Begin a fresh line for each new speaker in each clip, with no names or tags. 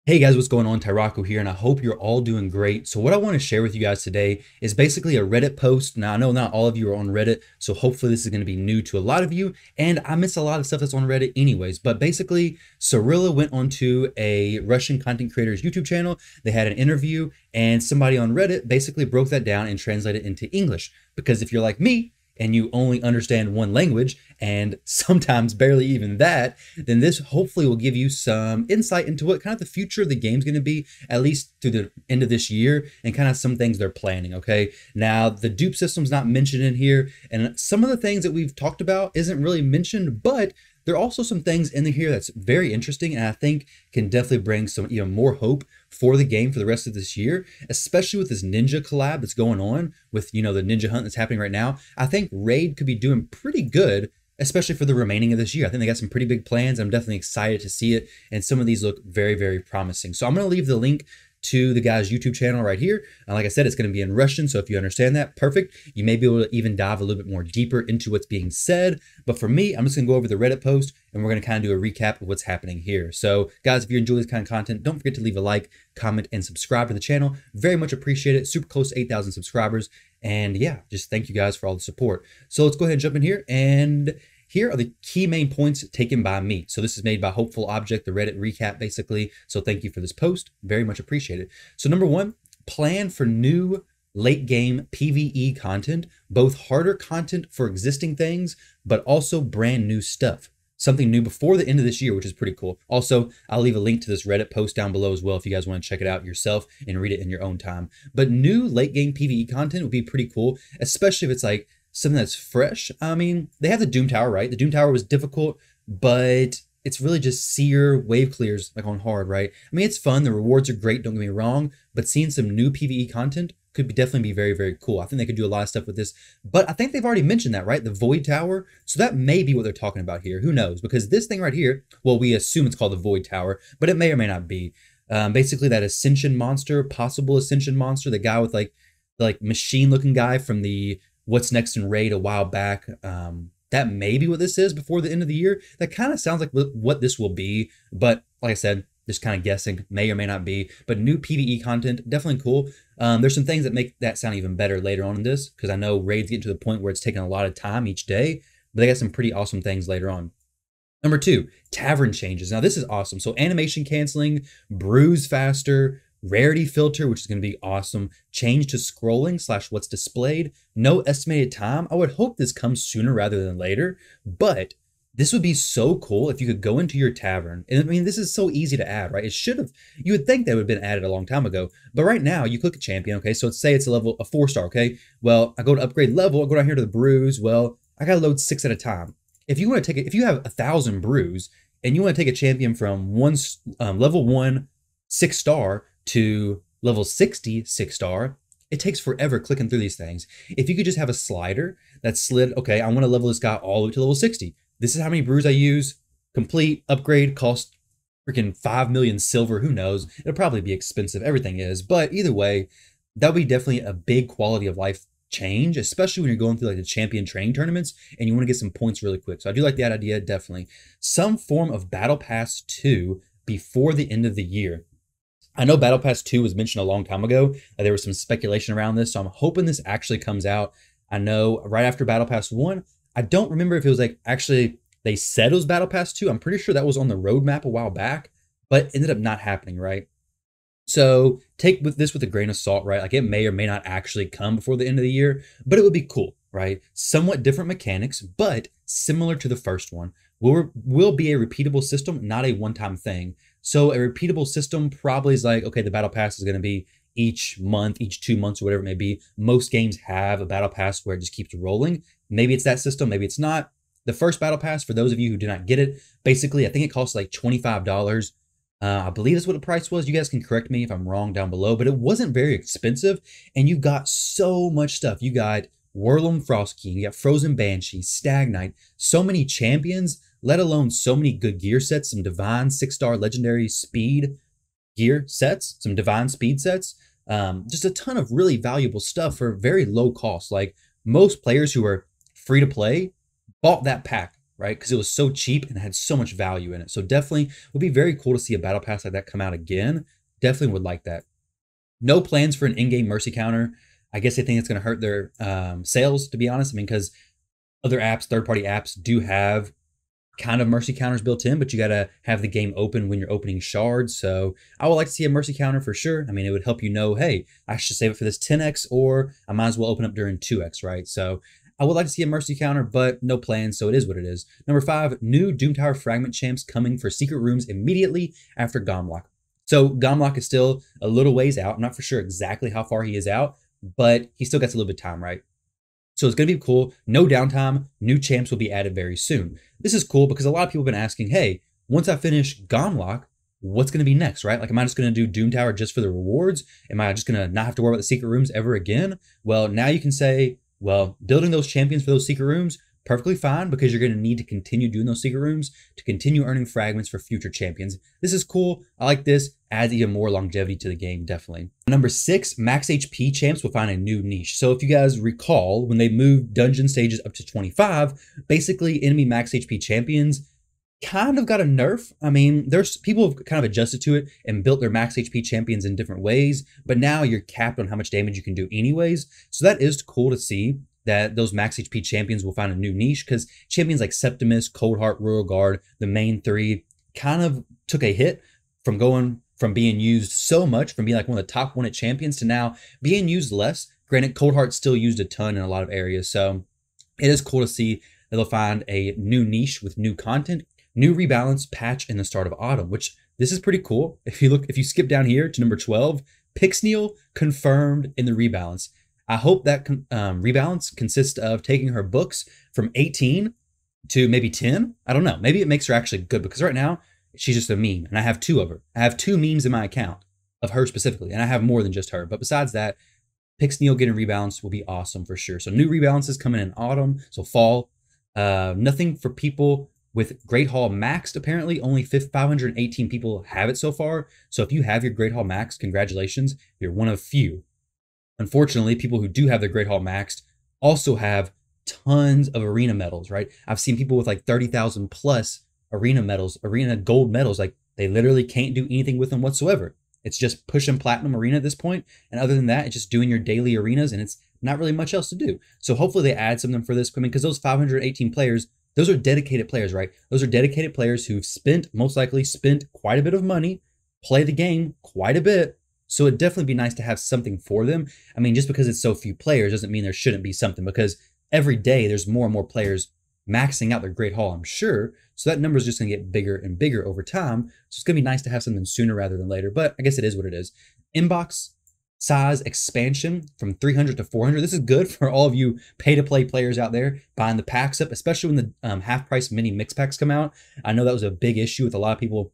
Hey guys, what's going on? Tyrauku here, and I hope you're all doing great. So what I want to share with you guys today is basically a Reddit post. Now, I know not all of you are on Reddit, so hopefully this is going to be new to a lot of you, and I miss a lot of stuff that's on Reddit anyways. But basically, Cirilla went onto a Russian content creator's YouTube channel. They had an interview, and somebody on Reddit basically broke that down and translated it into English. Because if you're like me, and you only understand one language, and sometimes barely even that, then this hopefully will give you some insight into what kind of the future of the game's going to be, at least through the end of this year, and kind of some things they're planning, okay? Now, the dupe system's not mentioned in here, and some of the things that we've talked about isn't really mentioned, but there are also some things in here that's very interesting, and I think can definitely bring some even more hope for the game for the rest of this year, especially with this ninja collab that's going on with, the ninja hunt that's happening right now. I think Raid could be doing pretty good, especially for the remaining of this year. I think they got some pretty big plans. I'm definitely excited to see it, and some of these look very, very promising. So I'm going to leave the link to the guy's YouTube channel right here. And like I said, it's going to be in Russian, so if you understand that, perfect. You may be able to even dive a little bit more deeper into what's being said. But for me, I'm just going to go over the Reddit post, and we're going to kind of do a recap of what's happening here. So guys, if you enjoy this kind of content, don't forget to leave a like, comment, and subscribe to the channel. Very much appreciate it. Super close to 8,000 subscribers. And yeah, just thank you guys for all the support. So let's go ahead and jump in here, and here are the key main points taken by me. So this is made by Hopeful Object, the Reddit recap, basically. So thank you for this post. Very much appreciated. So number one, plan for new late game PvE content, both harder content for existing things, but also brand new stuff. Something new before the end of this year, which is pretty cool. Also, I'll leave a link to this Reddit post down below as well if you guys want to check it out yourself and read it in your own time. But new late game PvE content would be pretty cool, especially if it's like something that's fresh. I mean, they have the Doom Tower, right? The Doom Tower was difficult, but it's really just seer wave clears like on hard, right? I mean, it's fun. The rewards are great, don't get me wrong, but seeing some new PvE content could definitely be very, very cool. I think they could do a lot of stuff with this, but I think they've already mentioned that, right? The Void Tower. So that may be what they're talking about here. Who knows? Because this thing right here, well, we assume it's called the Void Tower, but it may or may not be. Basically that Ascension monster, possible Ascension monster, the guy with like machine looking guy from the What's Next in Raid a while back. That may be what this is before the end of the year. That kind of sounds like what this will be, but like I said, just kind of guessing, may or may not be. But new PvE content, definitely cool. There's some things that make that sound even better later on in this, because I know Raid's getting to the point where it's taking a lot of time each day, but they got some pretty awesome things later on. Number two, tavern changes. Now this is awesome. So animation canceling, bruise faster, rarity filter, which is going to be awesome. Change to scrolling / what's displayed. No estimated time. I would hope this comes sooner rather than later, but this would be so cool if you could go into your tavern. And I mean, this is so easy to add, right? It should have, you would think that would have been added a long time ago, but right now you click a champion, okay? So let's say it's a 4-star, okay? Well, I go to upgrade level, I go down here to the brews. Well, I got to load 6 at a time. If you want to take it, if you have 1,000 brews and you want to take a champion from level 1 6-star to level 60 6-star, it takes forever clicking through these things. If you could just have a slider that slid, okay, I want to level this guy all the way to level 60. This is how many brews I use. Complete upgrade cost freaking 5 million silver. Who knows? It'll probably be expensive. Everything is. But either way, that would be definitely a big quality of life change, especially when you're going through like the champion training tournaments and you want to get some points really quick. So I do like that idea, definitely. Some form of Battle Pass 2 before the end of the year. I know Battle Pass 2 was mentioned a long time ago. There was some speculation around this, so I'm hoping this actually comes out. I know right after Battle Pass 1, I don't remember if it was like actually they said it was Battle Pass 2. I'm pretty sure that was on the roadmap a while back, but ended up not happening, right? So take this with a grain of salt, right? Like it may or may not actually come before the end of the year, but it would be cool, right? Somewhat different mechanics, but similar to the first one. Will be a repeatable system, not a one-time thing. So a repeatable system probably is like, okay, the Battle Pass is going to be each month, each 2 months, or whatever it may be. Most games have a Battle Pass where it just keeps rolling. Maybe it's that system, maybe it's not. The first Battle Pass, for those of you who did not get it, basically, I think it costs like $25. I believe that's what the price was. You guys can correct me if I'm wrong down below, but it wasn't very expensive, and you got so much stuff. You got Whirlum Frostking, you got Frozen Banshee, Stag Knight, so many champions, let alone so many good gear sets, some divine 6-star legendary speed gear sets, some divine speed sets, just a ton of really valuable stuff for very low cost. Like most players who are free to play bought that pack right? Because it was so cheap and had so much value in it. So definitely would be very cool to see a battle pass like that come out again. Definitely would like that. No plans for an in-game mercy counter. I guess they think it's going to hurt their sales, to be honest. I mean, because other apps, third-party apps, do have kind of mercy counters built in, but you got to have the game open when you're opening shards. So I would like to see a mercy counter for sure. I mean, it would help you know, hey, I should save it for this 10x, or I might as well open up during 2x, right? So I would like to see a mercy counter, but no plans, so it is what it is. Number 5, new Doom Tower fragment champs coming for secret rooms immediately after Gomlock. So Gomlock is still a little ways out. I'm not for sure exactly how far he is out, but he still gets a little bit of time, right? So it's going to be cool. No downtime. New champs will be added very soon. This is cool because a lot of people have been asking, hey, once I finish Gomlock, what's going to be next, right? Like, am I just going to do Doom Tower just for the rewards? Am I just going to not have to worry about the secret rooms ever again? Well, now you can say, well, building those champions for those secret rooms, perfectly fine, because you're going to need to continue doing those secret rooms to continue earning fragments for future champions. This is cool. I like this. Adds even more longevity to the game, definitely. Number 6, max HP champs will find a new niche. So if you guys recall, when they moved dungeon stages up to 25, basically enemy max HP champions kind of got a nerf. I mean, there's people have kind of adjusted to it and built their max HP champions in different ways, but now you're capped on how much damage you can do anyways. So that is cool to see that those max HP champions will find a new niche, because champions like Septimus, Coldheart, Royal Guard, the main 3, kind of took a hit from going from being used so much, from being like one of the top wanted champions to now being used less. Granted, Coldheart's still used a ton in a lot of areas, so it is cool to see that they'll find a new niche with new content, new rebalance patch in the start of autumn, which this is pretty cool. If you skip down here to number 12, Pixneal confirmed in the rebalance. I hope that rebalance consists of taking her books from 18 to maybe 10. I don't know. Maybe it makes her actually good, because right now she's just a meme, and I have 2 of her. I have 2 memes in my account of her specifically, and I have more than just her. But besides that, Pixneal getting rebalanced will be awesome for sure. So new rebalances coming in autumn, so fall. Nothing for people with Great Hall maxed. Apparently, only 518 people have it so far. So if you have your Great Hall maxed, congratulations. You're one of few. Unfortunately, people who do have their Great Hall maxed also have tons of arena medals, right? I've seen people with like 30,000 plus arena medals, arena gold medals. Like, they literally can't do anything with them whatsoever. It's just pushing platinum arena at this point. And other than that, it's just doing your daily arenas, and it's not really much else to do. So hopefully they add something for this. I mean, because those 518 players, those are dedicated players, right? Those are dedicated players who've most likely spent quite a bit of money, play the game quite a bit. So it'd definitely be nice to have something for them. I mean, just because it's so few players doesn't mean there shouldn't be something, because every day there's more and more players maxing out their Great Hall, I'm sure. So that number is just going to get bigger and bigger over time. So it's going to be nice to have something sooner rather than later, but I guess it is what it is. Inbox size expansion from 300 to 400. This is good for all of you pay-to-play players out there buying the packs up, especially when the half-price mini mix packs come out. I know that was a big issue with a lot of people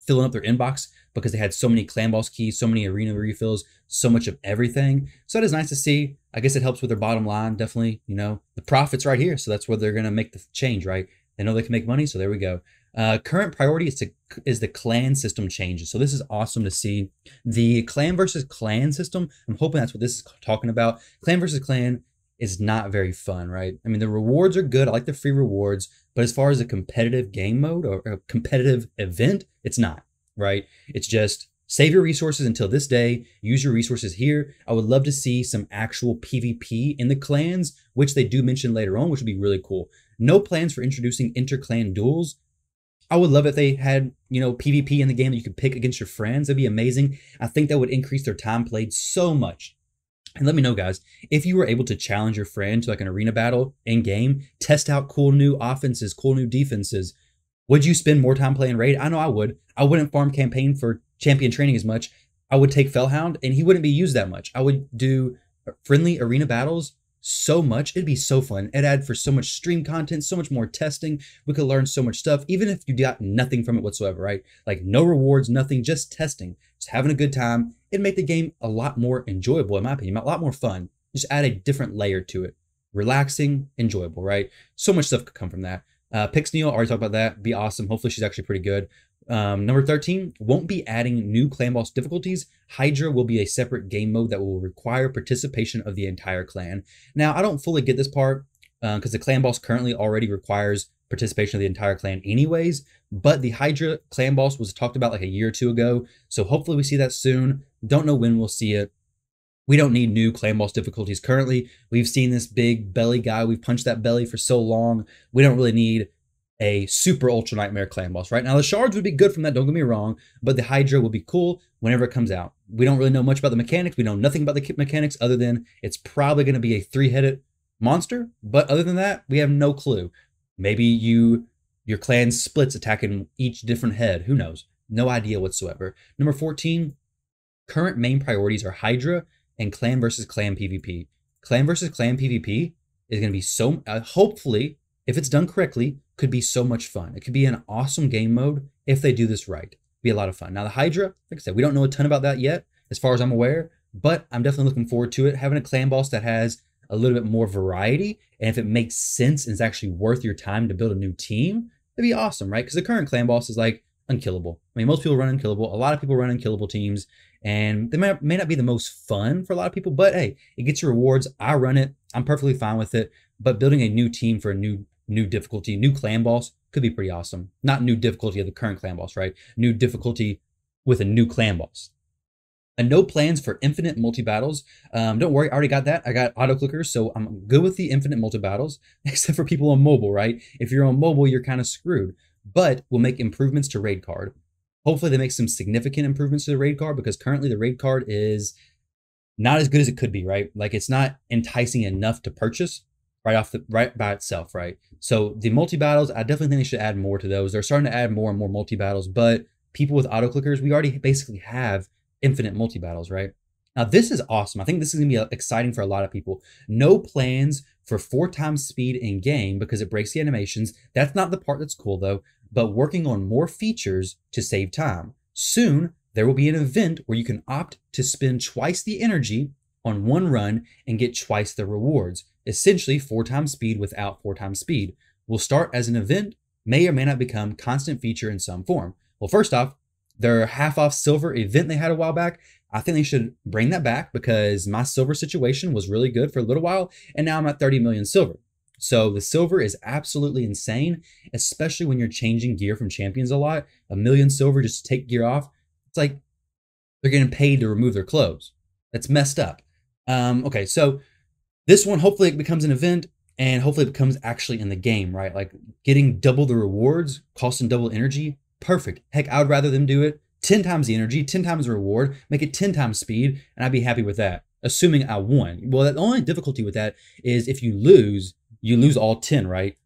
filling up their inbox because they had so many clan boss keys, so many arena refills, so much of everything. So that is nice to see. I guess it helps with their bottom line, definitely. You know, the profit's right here, so that's where they're going to make the change, right? They know they can make money, so there we go. Current priority is the clan system changes. So this is awesome to see. The clan versus clan system, I'm hoping that's what this is talking about. Clan versus clan is not very fun, right? I mean, the rewards are good. I like the free rewards, but as far as a competitive game mode or a competitive event, it's not, right? It's just save your resources until this day, use your resources here. I would love to see some actual PvP in the clans, which they do mention later on, which would be really cool. No plans for introducing inter-clan duels. I would love if they had, you know, PvP in the game that you could pick against your friends. That'd be amazing. I think that would increase their time played so much. And let me know, guys, if you were able to challenge your friend to like an arena battle in game, test out cool new offenses, cool new defenses, would you spend more time playing raid? I know I would. I wouldn't farm campaign for champion training as much. I would take Fellhound and he wouldn't be used that much. I would do friendly arena battles so much. It'd be so fun. It'd add for so much stream content, so much more testing. We could learn so much stuff, even if you got nothing from it whatsoever, right? Like no rewards, nothing, just testing, just having a good time. It'd make the game a lot more enjoyable, in my opinion, a lot more fun. Just add a different layer to it. Relaxing, enjoyable, right? So much stuff could come from that. Pixneal, already talked about that. Be awesome. Hopefully she's actually pretty good. Number 13, won't be adding new clan boss difficulties. Hydra will be a separate game mode that will require participation of the entire clan. Now, I don't fully get this part because the clan boss currently already requires participation of the entire clan anyways. But the Hydra clan boss was talked about like a year or two ago. So hopefully we see that soon. Don't know when we'll see it. We don't need new clan boss difficulties currently. We've seen this big belly guy. We've punched that belly for so long. We don't really need a super ultra nightmare clan boss right now. The shards would be good from that, don't get me wrong, but the Hydra will be cool whenever it comes out. We don't really know much about the mechanics. We know nothing about the mechanics other than it's probably going to be a 3-headed monster, but other than that, we have no clue. Maybe your clan splits attacking each different head. Who knows? No idea whatsoever. Number 14, current main priorities are Hydra and clan versus clan PvP. Clan versus clan PvP is going to be so, hopefully, if it's done correctly, could be so much fun. It could be an awesome game mode if they do this right. Be a lot of fun. Now the Hydra, like I said, we don't know a ton about that yet, as far as I'm aware, but I'm definitely looking forward to it. Having a clan boss that has a little bit more variety, and if it makes sense and it's actually worth your time to build a new team, that'd be awesome, right? Because the current clan boss is like unkillable. I mean, most people run unkillable. A lot of people run unkillable teams, and they may not be the most fun for a lot of people, but hey, it gets you rewards. I run it. I'm perfectly fine with it. But building a new team for a new difficulty, new clan boss could be pretty awesome. Not new difficulty of the current clan boss, right? New difficulty with a new clan boss. And no plans for infinite multi-battles. Don't worry, I already got that. I got auto clickers, so I'm good with the infinite multi-battles, except for people on mobile, right? If you're on mobile, you're kind of screwed. But we'll make improvements to raid card. Hopefully they make some significant improvements to the raid card, because currently the raid card is not as good as it could be, right? Like it's not enticing enough to purchase right by itself, right? So the multi-battles, I definitely think they should add more to those. They're starting to add more and more multi-battles, but people with auto clickers, we already basically have infinite multi-battles, right? Now this is awesome. I think this is gonna be exciting for a lot of people. No plans for 4 times speed in game because it breaks the animations. That's not the part that's cool though, but working on more features to save time. Soon, there will be an event where you can opt to spend twice the energy on one run and get twice the rewards. Essentially 4 times speed without 4 times speed. Will start as an event, may or may not become constant feature in some form. Well, first off, their half off silver event they had a while back, I think they should bring that back because my silver situation was really good for a little while, and now I'm at 30 million silver. So the silver is absolutely insane, especially when you're changing gear from champions a lot. 1 million silver just to take gear off. It's like they're getting paid to remove their clothes. That's messed up. Okay, so this one, hopefully it becomes an event and hopefully it becomes actually in the game, right? Like getting double the rewards, costing double energy, perfect. Heck, I would rather them do it 10 times the energy, 10 times the reward, make it 10 times speed, and I'd be happy with that, assuming I won. Well, the only difficulty with that is if you lose all 10, right?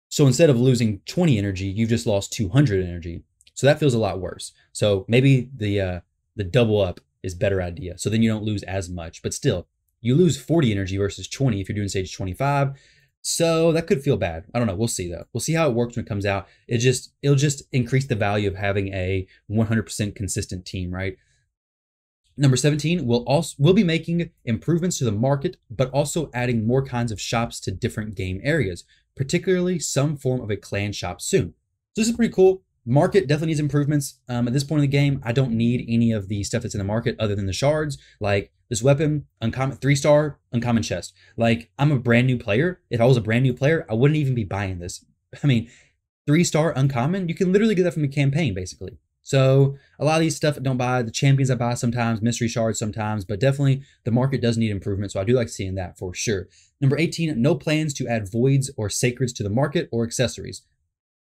So instead of losing 20 energy, you've just lost 200 energy. So that feels a lot worse. So maybe the double up is a better idea. So then you don't lose as much, but still, you lose 40 energy versus 20 if you're doing stage 25. So that could feel bad. I don't know. We'll see though. We'll see how it works when it comes out. It'll just increase the value of having a 100% consistent team, right? Number 17, we'll be making improvements to the market, but also adding more kinds of shops to different game areas, particularly some form of a clan shop soon. So this is pretty cool. Market definitely needs improvements. At this point in the game, I don't need any of the stuff that's in the market other than the shards. Like this weapon, uncommon 3-star, uncommon chest. Like I'm a brand new player. If I was a brand new player, I wouldn't even be buying this. I mean, 3-star uncommon, you can literally get that from the campaign basically. So a lot of these stuff I don't buy. The champions I buy sometimes, mystery shards sometimes, but definitely the market does need improvement. So I do like seeing that for sure. Number 18, no plans to add voids or sacreds to the market or accessories.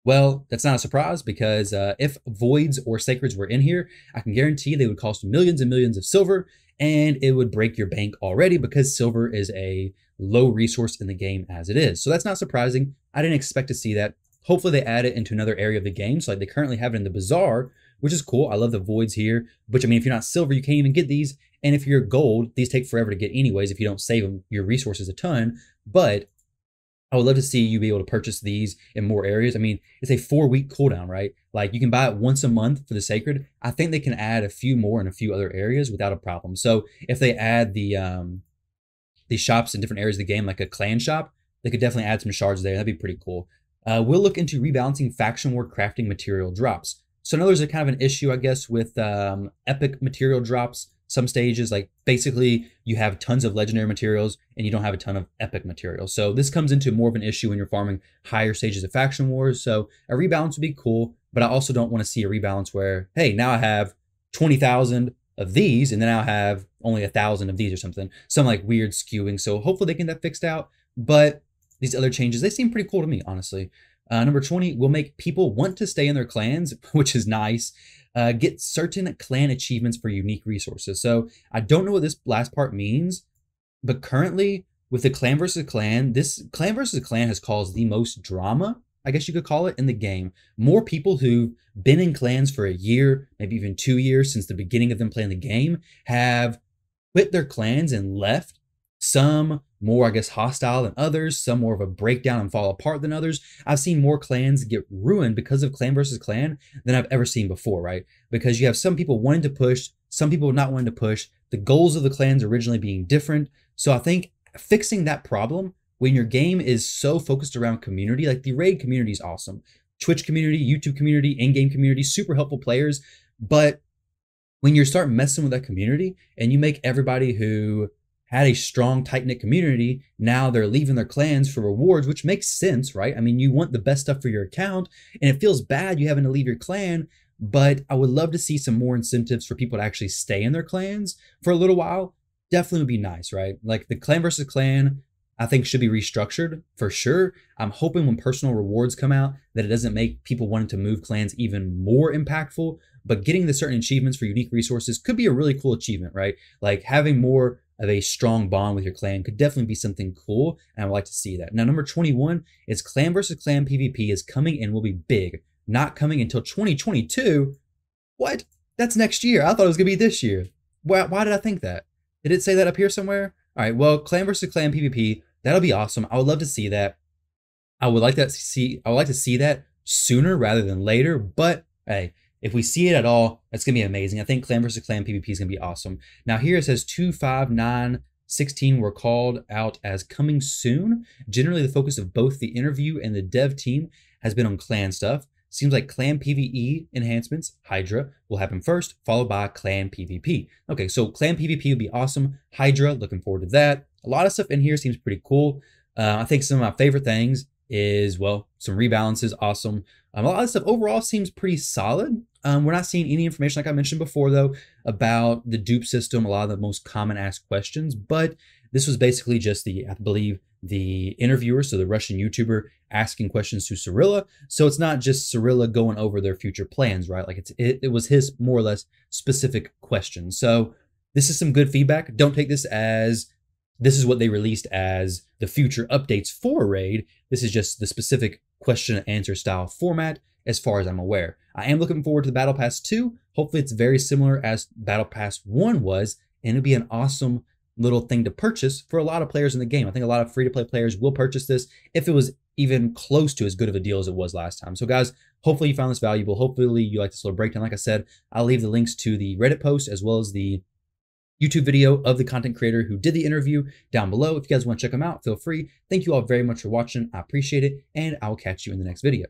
Well, that's not a surprise because if voids or sacreds were in here, I can guarantee they would cost millions and millions of silver, and it would break your bank already because silver is a low resource in the game as it is. So that's not surprising. I didn't expect to see that. Hopefully they add it into another area of the game. So like they currently have it in the bazaar, which is cool. I love the voids here, which I mean, if you're not silver, you can't even get these. And if you're gold, these take forever to get anyways. If you don't save them, your resources a ton, but I would love to see you be able to purchase these in more areas. I mean, it's a 4-week cooldown, right? Like you can buy it once a month for the sacred. I think they can add a few more in a few other areas without a problem. So if they add the shops in different areas of the game, like a clan shop, they could definitely add some shards there. That'd be pretty cool. We'll look into rebalancing faction war crafting material drops. So I know there's a kind of an issue, I guess, with epic material drops some stages. Like basically you have tons of legendary materials and you don't have a ton of epic materials. So this comes into more of an issue when you're farming higher stages of faction wars. So a rebalance would be cool, but I also don't want to see a rebalance where, hey, now I have 20,000 of these and then I'll have only 1,000 of these or something. Some like weird skewing. So hopefully they can get that fixed out. But these other changes, they seem pretty cool to me, honestly. Number 20 will make people want to stay in their clans, which is nice. Get certain clan achievements for unique resources. So I don't know what this last part means, but currently with the clan versus clan, this clan versus clan has caused the most drama, I guess you could call it, in the game. More people who've been in clans for a year, maybe even 2 years since the beginning of them playing the game, have quit their clans and left. Some more, I guess, hostile than others, some more of a breakdown and fall apart than others. I've seen more clans get ruined because of clan versus clan than I've ever seen before, right? Because you have some people wanting to push, some people not wanting to push, the goals of the clans originally being different. So I think fixing that problem when your game is so focused around community, like the raid community is awesome. Twitch community, YouTube community, in-game community, super helpful players. But when you start messing with that community and you make everybody who had a strong, tight-knit community, now they're leaving their clans for rewards, which makes sense, right? I mean, you want the best stuff for your account, and it feels bad you having to leave your clan, but I would love to see some more incentives for people to actually stay in their clans for a little while. Definitely would be nice, right? Like the clan versus clan, I think should be restructured for sure. I'm hoping when personal rewards come out that it doesn't make people wanting to move clans even more impactful, but getting the certain achievements for unique resources could be a really cool achievement, right? Like having more of a strong bond with your clan could definitely be something cool, and I would like to see that. Now, number 21 is clan versus clan PvP is coming and will be big. Not coming until 2022. What? That's next year. I thought it was gonna be this year. Why did I think that? Did it say that up here somewhere? All right, well, clan versus clan PvP, that'll be awesome. I would love to see that. I would like to see that sooner rather than later, but hey, if we see it at all, that's gonna be amazing. I think clan versus clan PvP is gonna be awesome. Now here it says 2, 5, 9, 16 were called out as coming soon. Generally, the focus of both the interview and the dev team has been on clan stuff. Seems like clan PvE enhancements, Hydra, will happen first, followed by clan PvP. Okay, so clan PvP would be awesome. Hydra, looking forward to that. A lot of stuff in here seems pretty cool. I think some of my favorite things is, well, some rebalances, awesome. A lot of stuff overall seems pretty solid. We're not seeing any information, like I mentioned before, though, about the dupe system, a lot of the most common asked questions, but this was basically just the, I believe, the interviewer, so the Russian YouTuber asking questions to Cirilla. So it's not just Cirilla going over their future plans, right? Like it was his more or less specific question. So this is some good feedback. Don't take this as this is what they released as the future updates for Raid. This is just the specific question and answer style format as far as I'm aware. I am looking forward to the Battle Pass 2. Hopefully it's very similar as Battle Pass 1 was, and it'll be an awesome little thing to purchase for a lot of players in the game. I think a lot of free-to-play players will purchase this if it was even close to as good of a deal as it was last time. So guys, hopefully you found this valuable. Hopefully you like this little breakdown. Like I said, I'll leave the links to the Reddit post as well as the YouTube video of the content creator who did the interview down below. If you guys want to check them out, feel free. Thank you all very much for watching. I appreciate it, and I will catch you in the next video.